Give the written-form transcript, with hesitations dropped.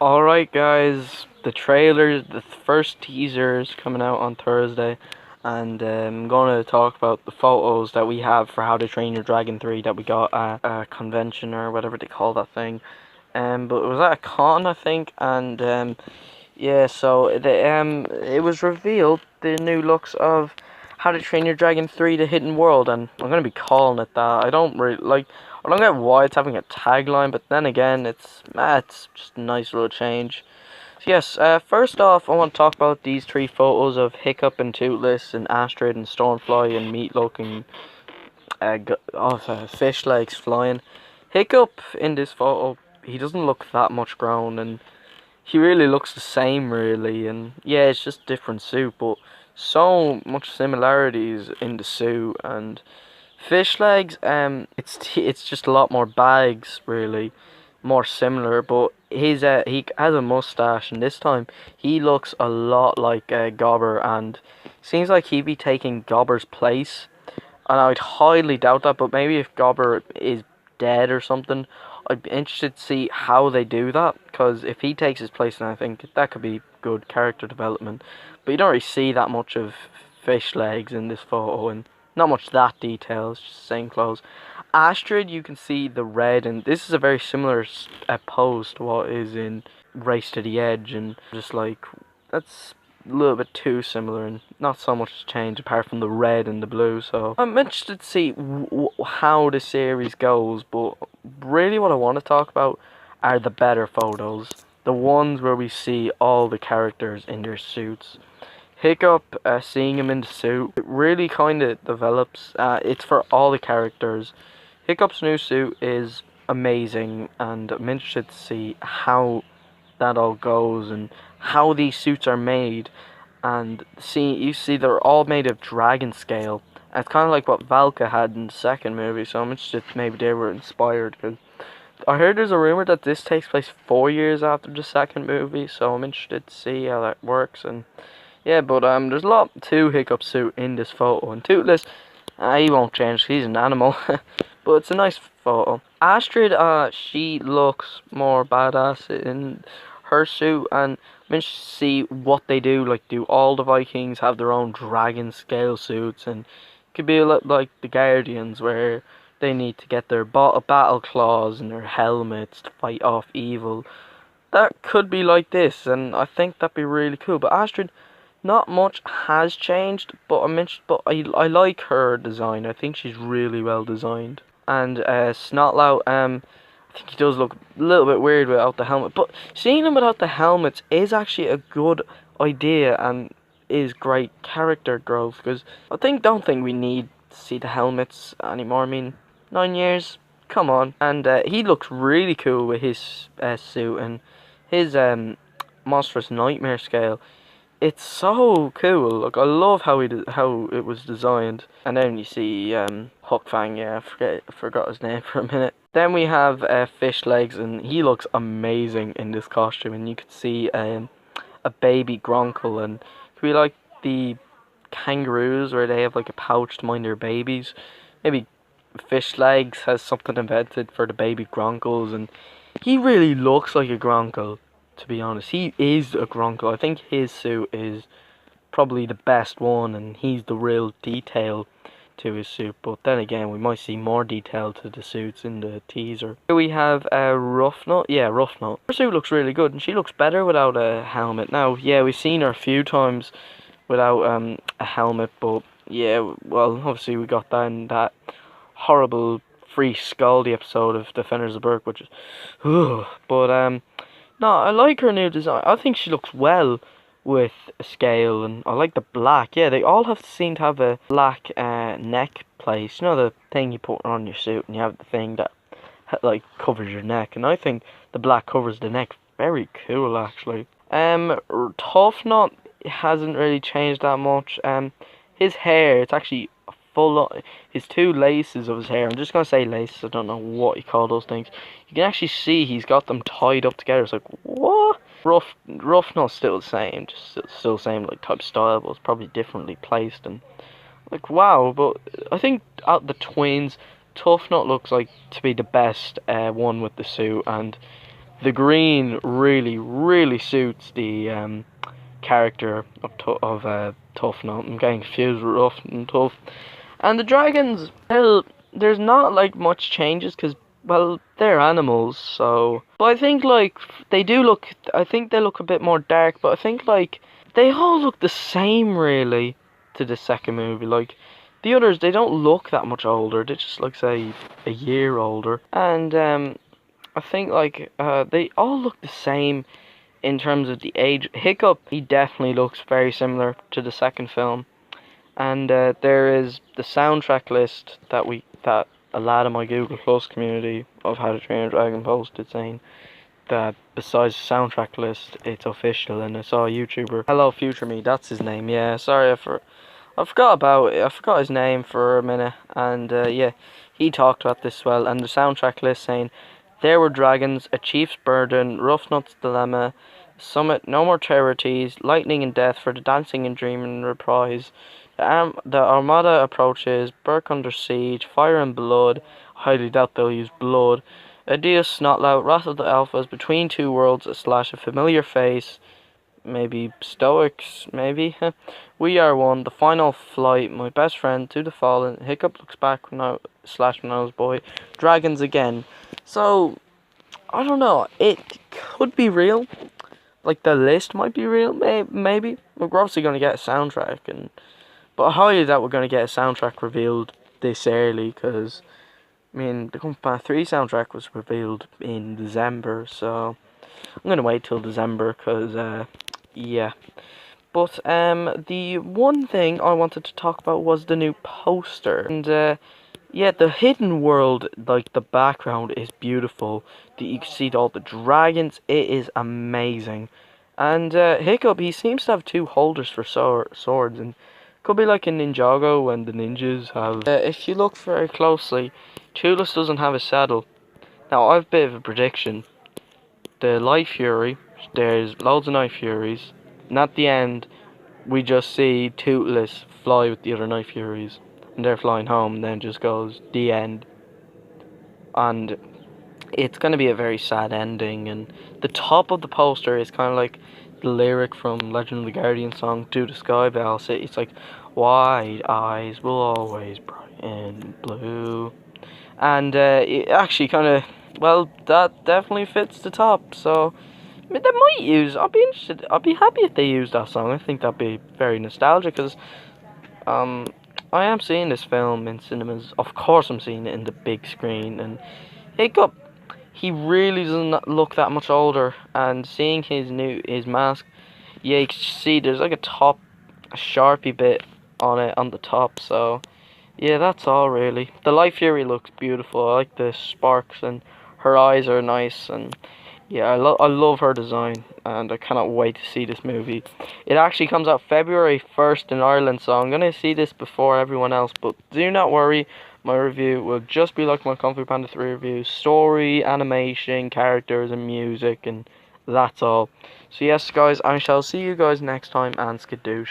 Alright guys, the trailer, the first teaser is coming out on Thursday, and I'm going to talk about the photos that we have for How to Train Your Dragon 3 that we got at a convention or whatever they call that thing. But it was at a con, I think, and yeah, so it was revealed the new looks of How to Train Your Dragon 3: The Hidden World, and I'm going to be calling it that. I don't get why it's having a tagline, but then again, it's just a nice little change. So yes, first off, I want to talk about these three photos of Hiccup and Toothless and Astrid and Stormfly and Meatloaf and Fish Legs flying. Hiccup in this photo, he doesn't look that much grown, and he really looks the same, really. And yeah, it's just different suit, but so much similarities in the suit. And Fish Legs, it's just a lot more bags, really, more similar. But he has a mustache, and this time he looks a lot like Gobber, and seems like he'd be taking Gobber's place. And I'd highly doubt that, but maybe if Gobber is dead or something, I'd be interested to see how they do that. Because if he takes his place, then I think that could be good character development. But you don't really see that much of Fish Legs in this photo, and not much that detail. It's just same clothes. Astrid, you can see the red, and this is a very similar pose to what is in Race to the Edge, and just like that's a little bit too similar, and not so much change apart from the red and the blue. So I'm interested to see how the series goes, but really what I want to talk about are the better photos, the ones where we see all the characters in their suits. Hiccup, seeing him in the suit, it really kind of develops. It's for all the characters. Hiccup's new suit is amazing, and I'm interested to see how that all goes and how these suits are made. And you see they're all made of dragon scale. And it's kind of like what Valka had in the second movie, so I'm interested maybe they were inspired. Cause I heard there's a rumor that this takes place 4 years after the second movie, so I'm interested to see how that works. And yeah, but there's a lot to Hiccup suit in this photo, and Toothless, he won't change. He's an animal, but it's a nice photo. Astrid, she looks more badass in her suit, and I'm interested to see what they do. Like, do all the Vikings have their own dragon scale suits? And it could be a lot like the Guardians, where they need to get their battle claws and their helmets to fight off evil. That could be like this, and I think that'd be really cool. But Astrid, not much has changed, but I like her design. I think she's really well designed. And Snotlout, I think he does look a little bit weird without the helmet, but seeing him without the helmets is actually a good idea and is great character growth, because don't think we need to see the helmets anymore. I mean, 9 years, come on. And he looks really cool with his suit and his monstrous nightmare scale. It's so cool. Like, I love how how it was designed. And then you see Huck Fang. Yeah, I forgot his name for a minute. Then we have Fish Legs, and he looks amazing in this costume. And you could see a baby Gronkle, and it could be like the kangaroos where they have like a pouch to mind their babies. Maybe Fish Legs has something invented for the baby Gronkles, and he really looks like a Gronkle. To be honest, he is a Gronkle. I think his suit is probably the best one, and he's the real detail to his suit. But then again, we might see more detail to the suits in the teaser. Here we have Ruffnut. Yeah, Ruffnut. Her suit looks really good, and she looks better without a helmet. Now, yeah, we've seen her a few times without a helmet, but yeah, well, obviously we got that in that horrible Free Scaldy episode of Defenders of Berk, which is, but no, I like her new design. I think she looks well with a scale, and I like the black. Yeah, they all seem to have a black neck place. You know, the thing you put on your suit, and you have the thing that like covers your neck. And I think the black covers the neck. Very cool, actually. Tough Knot hasn't really changed that much. His hair, it's actually his two laces of his hair. I'm just gonna say laces. I don't know what you call those things. You can actually see he's got them tied up together. It's like, what? Rough, not still the same, just still the same like type style, but it's probably differently placed. And like, wow. But I think out the twins, Tough Nut looks like to be the best one with the suit, and the green really suits the character of Tough Nut. I'm getting confused with Rough and Tough. And the dragons, well, there's not like much changes because, well, they're animals, so. But I think like they do look. I think they look a bit more dark, but I think like they all look the same really to the second movie. Like the others, they don't look that much older. They just like say a year older, and I think like they all look the same in terms of the age. Hiccup, he definitely looks very similar to the second film. And there is the soundtrack list that a lad in my Google Plus community of How to Train Your Dragon posted, saying that besides the soundtrack list, it's official. And I saw a YouTuber, Hello Future Me, that's his name. Yeah, sorry I forgot about it. I forgot his name for a minute. And yeah, he talked about this as well. And the soundtrack list saying there were dragons, a chief's burden, Rough Nut's dilemma, Summit, no more charities, lightning and death for the dancing and dreaming reprise. The Armada approaches, Burke under siege, fire and blood. Highly doubt they'll use blood. Adios Snotlout, Wrath of the Alphas, Between Two Worlds, / a familiar face. Maybe Stoics, maybe. We Are One, The Final Flight, My Best Friend, To the Fallen, Hiccup Looks Back when I was boy, Dragons Again. So, I don't know, it could be real. Like, the list might be real, maybe. We're obviously going to get a soundtrack, but I highly doubt we're going to get a soundtrack revealed this early, because, I mean, the Kung Fu Panda 3 soundtrack was revealed in December, so I'm going to wait till December, because, yeah. But, the one thing I wanted to talk about was the new poster, and, yeah, the hidden world, like, the background is beautiful. You can see all the dragons, it is amazing. And, Hiccup, he seems to have two holders for swords, and could be like in Ninjago when the ninjas have. If you look very closely, Tulus doesn't have a saddle. Now, I have a bit of a prediction. The Light Fury, there's loads of Night Furies, and at the end, we just see Toothless fly with the other Night Furies, and they're flying home, and then just goes, the end. And it's going to be a very sad ending, and the top of the poster is kind of like the lyric from Legend of the Guardian song, To the Sky by Owl City. It's like, wide eyes will always brighten blue. And it actually kind of, well, that definitely fits the top. So, I mean, they might use, I'll be interested, I'll be happy if they use that song. I think that'd be very nostalgic, because I am seeing this film in cinemas. Of course I'm seeing it in the big screen, and Hiccup, he really doesn't look that much older, and seeing his mask, yeah, you can see there's like a Sharpie bit on it on the top, so yeah, that's all really. The Light Fury looks beautiful. I like the sparks, and her eyes are nice, and yeah, I love her design, and I cannot wait to see this movie. It actually comes out February 1st in Ireland, so I'm gonna see this before everyone else, but do not worry, my review will just be like my Kung Fu Panda 3 review. Story, animation, characters, and music, and that's all. So yes, guys, I shall see you guys next time, and skadoosh.